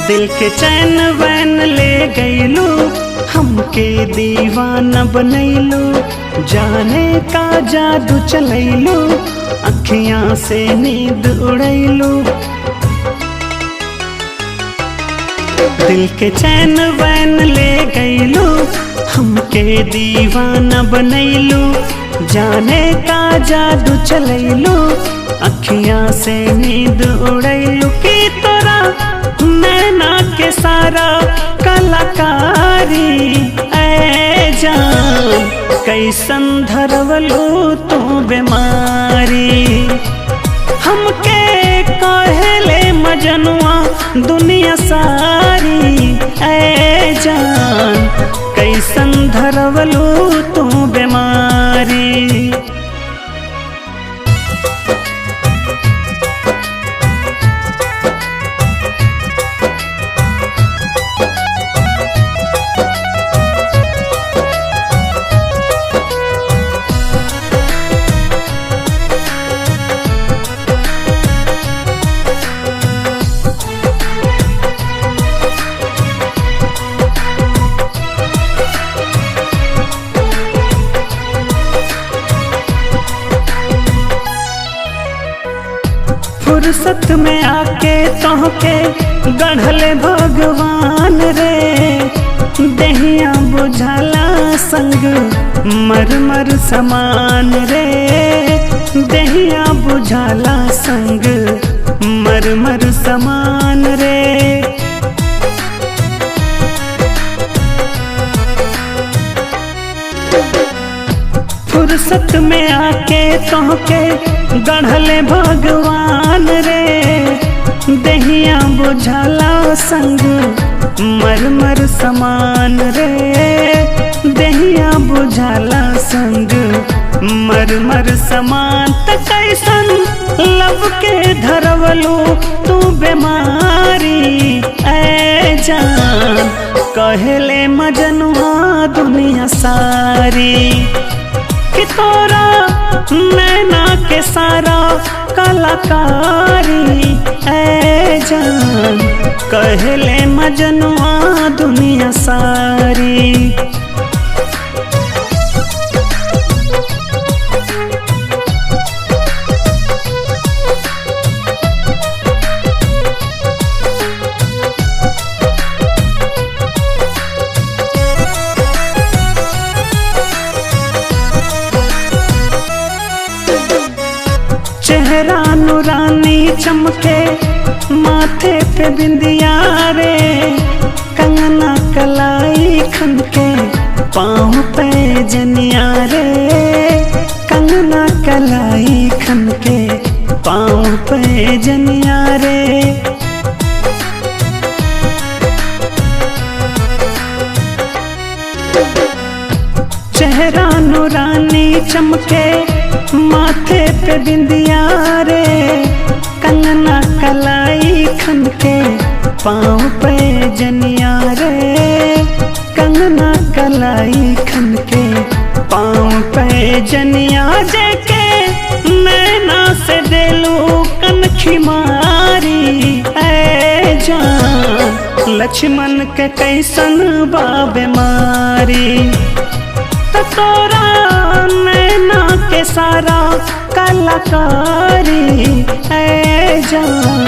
दिल के चैन वैन ले गईलू, हमके दीवाना बनैलू, जाने का जादू चलैलू, अखियां से नींद उड़ैलू। दिल के चैन वैन ले गईलू, हमके दीवाना बनैलू, जाने का जादू चलैलू, अखियां से नींद उड़ैलू। की तोरा नैना के सारा कलाकारी ऐ जान, कैसन धरवलू तू बीमारी। हमके कहेले मजनुआ दुनिया सारी ऐ जान, कैसन धरवलू तू बीमारी। फुर्सत में आके तोहके गढ़ले भगवान रे, देहिया बुझाला संग मरमर समान रे, देहिया बुझाला संग मरमर समान रे। फुर्सत में आके तोहके गढ़ले भगवान रे, देहिया बुझाला संग मरमर समान रे, देहिया बुझाला संग मरमर समान। त कैसन लब के धरवलू तू बीमारी ऐ जान, कहेले मजनुआ दुनिया सारी। कि तोरा नैना के सारा कलाकारी ऐ जान, कहेले मजनुआ दुनिया सारी। चेहरा नूरानी चमके, माथे पे बिंदिया रे, कंगना कलाई खनके, पाँव पे जनिया रे, कंगना कलाई खनके, पाँव पे जनिया रे। चेहरा नूरानी चमके, माथे पे बिंदिया रे, कंगना कलाई खनके, पाँव पे जनिया रे, कंगना कलाई खनके, पाँव पे जनिया। जेके नैना से देलू कनखी मारी ऐ जान, लक्ष्मण के कैसन बा बीमारी। त तोरा नैना के सारा कलाकारी ऐ जान,